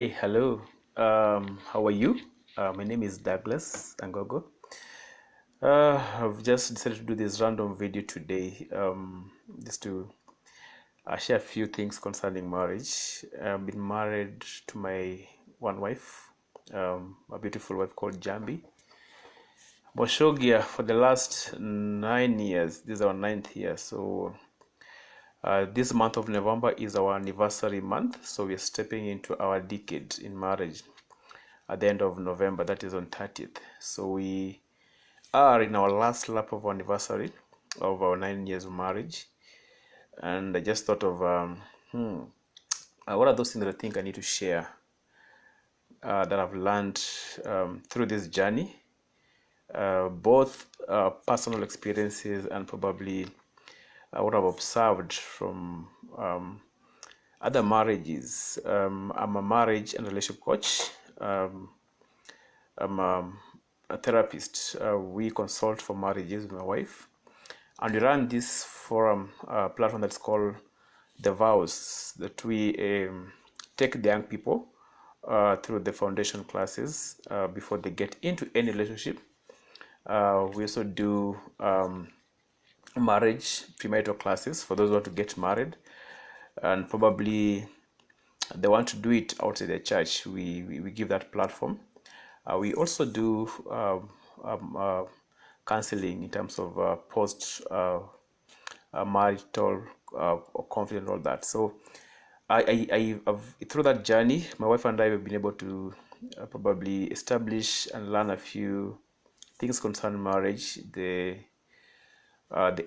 Hey, hello. How are you? My name is Douglas Angogo. I've just decided to do this random video today, just to share a few things concerning marriage. I've been married to my one wife, a beautiful wife called Jambi Moshogia, for the last 9 years. This is our ninth year. So this month of November is our anniversary month. So we're stepping into our decade in marriage at the end of November, that is on 30th. So we are in our last lap of anniversary of our 9 years of marriage. And I just thought of what are those things that I think I need to share that I've learned through this journey, both personal experiences and probably what I've observed from other marriages. I'm a marriage and relationship coach. Um, I'm a therapist. We consult for marriages with my wife, and we run this forum platform that's called The Vows, that we take the young people through the foundation classes before they get into any relationship. We also do marriage premarital classes for those who want to get married and probably they want to do it outside the church. We give that platform. We also do counseling in terms of post marital conflict and all that. So through that journey, my wife and I have been able to probably establish and learn a few things concerning marriage, the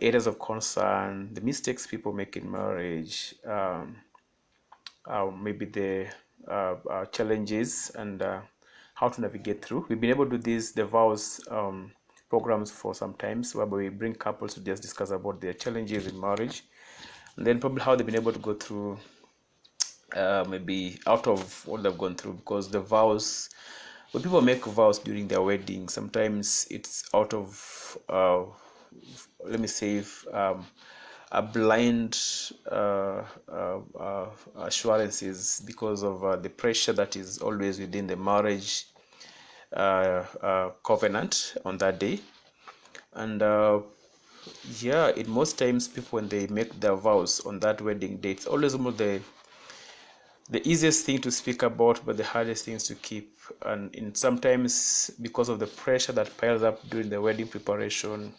areas of concern, the mistakes people make in marriage, maybe the challenges and how to navigate through. We've been able to do the vows programs for some times, where we bring couples to just discuss about their challenges in marriage, and then probably how they've been able to go through maybe out of what they've gone through, because the vows, when people make vows during their wedding, sometimes it's out of let me say a blind assurances, because of the pressure that is always within the marriage covenant on that day. And yeah, in most times people, when they make their vows on that wedding day, it's always more the easiest thing to speak about, but the hardest things to keep. And sometimes, because of the pressure that piles up during the wedding preparation,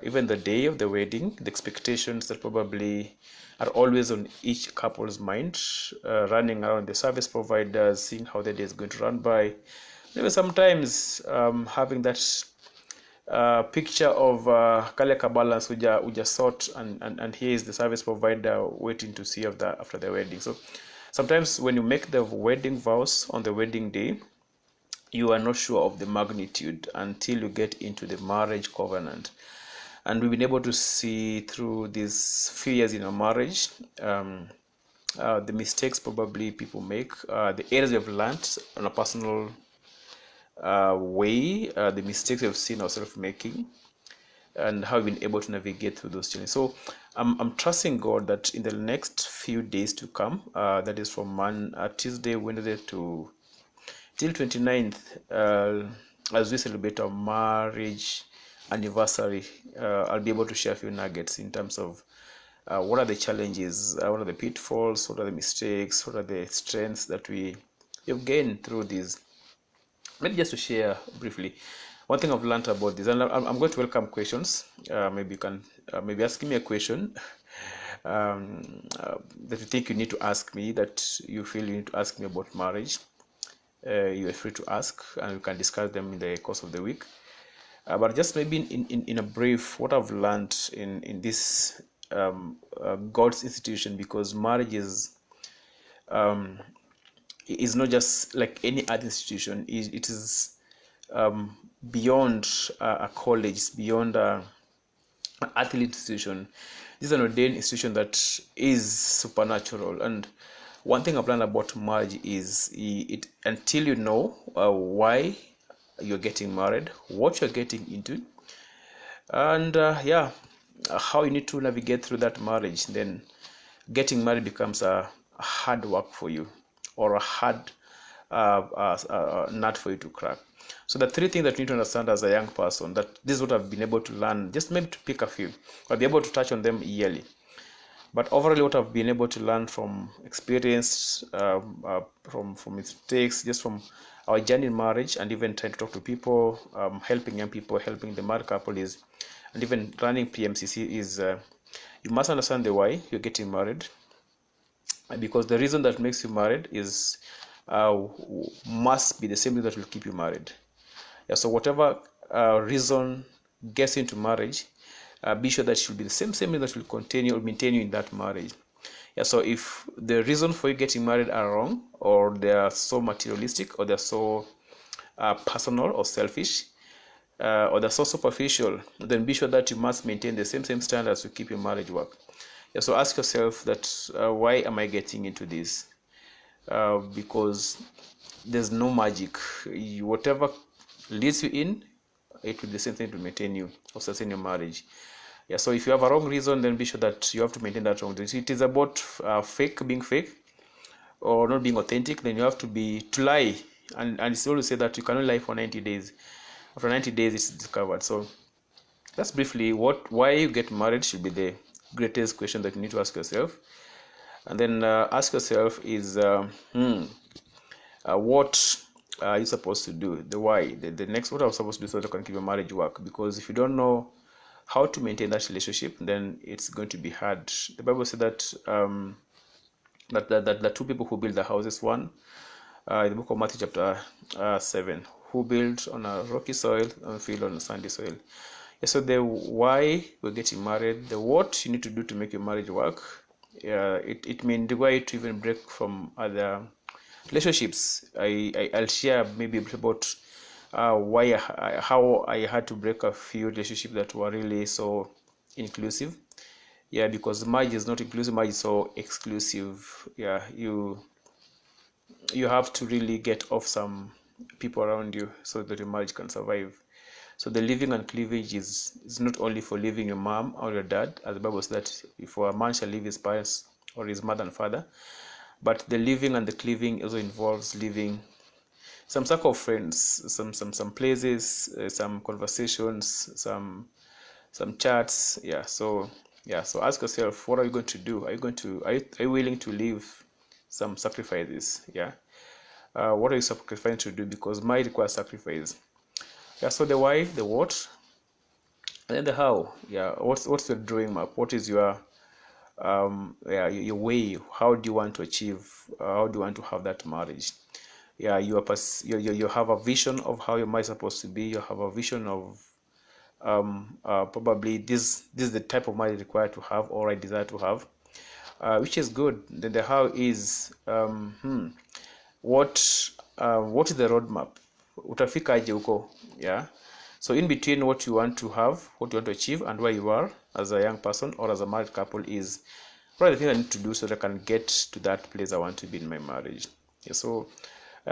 even the day of the wedding, the expectations that probably are always on each couple's mind, running around the service providers, seeing how the day is going to run by. Maybe sometimes having that picture of kale balance uja sort, and here is the service provider waiting to see after the wedding. So sometimes when you make the wedding vows on the wedding day, you are not sure of the magnitude until you get into the marriage covenant. And we've been able to see through these few years in our marriage, the mistakes probably people make, the areas we've learned on a personal way, the mistakes we've seen ourselves making, and how we've been able to navigate through those challenges. So I'm trusting God that in the next few days to come, that is from Tuesday, Wednesday to till 29th, as we celebrate our marriage anniversary, I'll be able to share a few nuggets in terms of what are the challenges, what are the pitfalls, what are the mistakes, what are the strengths that we have gained through these. Maybe just to share briefly, one thing I've learned about this, and I'm going to welcome questions. Maybe you can maybe ask me a question that you think you need to ask me, that you feel you need to ask me about marriage. You are free to ask, and we can discuss them in the course of the week. But just maybe in a brief, what I've learned in this God's institution, because marriage is not just like any other institution. It is beyond a college, beyond an athlete institution. This is an ordained institution that is supernatural. And one thing I've learned about marriage is it until you know why you're getting married, what you're getting into, and how you need to navigate through that marriage, then getting married becomes a hard work for you. or a hard nut for you to crack. So the three things that you need to understand as a young person, that this is what I've been able to learn, just maybe to pick a few, I'll be able to touch on them yearly. But overall, what I've been able to learn from experience, from mistakes, just from our journey in marriage, and even trying to talk to people, helping young people, helping the married couple is, and even running PMCC is, you must understand the why you're getting married, because the reason that makes you married is must be the same thing that will keep you married. Yeah, so whatever reason gets into marriage, be sure that it should be the same reason that will continue or maintain you in that marriage. Yeah, so if the reason for you getting married are wrong, or they are so materialistic, or they're so personal or selfish, or they're so superficial, then be sure that you must maintain the same standards to keep your marriage work. Yeah, so ask yourself that why am I getting into this? Because there's no magic. Whatever leads you in, it will be the same thing to maintain you or sustain your marriage. Yeah, so if you have a wrong reason, then be sure that you have to maintain that wrong reason. It is about being fake, or not being authentic. Then you have to lie, and it's always say that you cannot lie for 90 days. After 90 days, it's discovered. So that's briefly why you get married should be the greatest question that you need to ask yourself. And then ask yourself is what are you supposed to do? The why, the next, what I'm supposed to do so that I can keep your marriage work. Because if you don't know how to maintain that relationship, then it's going to be hard. The Bible said that that the two people who build the house is one. In the book of Matthew chapter 7, who built on a rocky soil and field on a sandy soil. Yeah, so the why we're getting married, the what you need to do to make your marriage work, it may require you to even break from other relationships. I'll share maybe about how I had to break a few relationships that were really so inclusive. Yeah, because marriage is not inclusive, marriage is so exclusive. Yeah, you have to really get off some people around you so that your marriage can survive. So the living and cleavage is not only for leaving your mom or your dad, as the Bible says that if a man shall leave his parents or his mother and father, but the living and the cleaving also involves leaving some circle of friends, some places, some conversations, some chats. So ask yourself, what are you going to do? Are you willing to leave some sacrifices? Yeah. What are you sacrificing to do? Because might require sacrifice. Yeah. So the why, the what, and then the how. Yeah. What's your drawing map? What is your your way? How do you want to achieve? How do you want to have that marriage? Yeah, you have a vision of how your marriage is supposed to be. You have a vision of probably this is the type of marriage required to have, or I desire to have, which is good. Then the how is what is the roadmap? Utafikaje huko? Yeah. So in between what you want to have, what you want to achieve, and where you are as a young person or as a married couple is probably the thing I need to do so that I can get to that place I want to be in my marriage. Yeah, so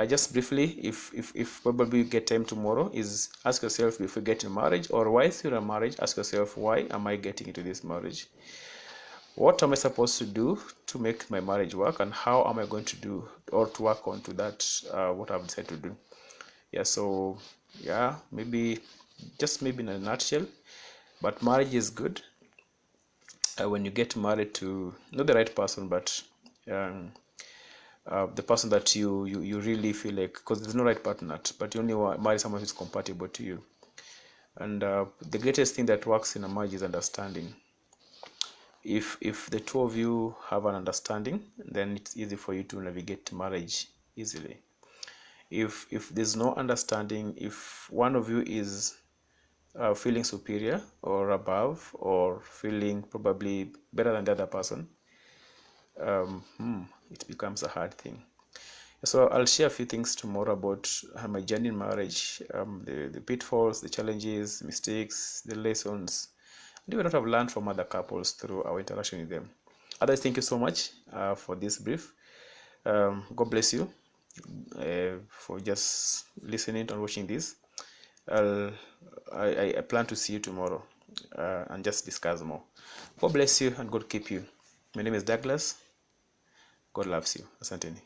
just briefly, if probably you get time tomorrow, is ask yourself before you get in marriage, or why is you in a marriage, ask yourself, why am I getting into this marriage? What am I supposed to do to make my marriage work, and how am I going to do or to work on to that what I've decided to do? Yeah, so yeah, maybe in a nutshell, but marriage is good when you get married to not the right person, but um, the person that you really feel like, because there's no right partner, but you only marry someone who's compatible to you. And the greatest thing that works in a marriage is understanding. If the two of you have an understanding, then it's easy for you to navigate marriage easily. If there's no understanding, if one of you is feeling superior or above, or feeling probably better than the other person, it becomes a hard thing. So I'll share a few things tomorrow about my journey in marriage, the pitfalls, the challenges, mistakes, the lessons, and even what I've learned from other couples through our interaction with them. Others, thank you so much for this brief. God bless you for just listening and watching this. I plan to see you tomorrow and just discuss more. God bless you and God keep you. My name is Douglas. God loves you. Asanteni.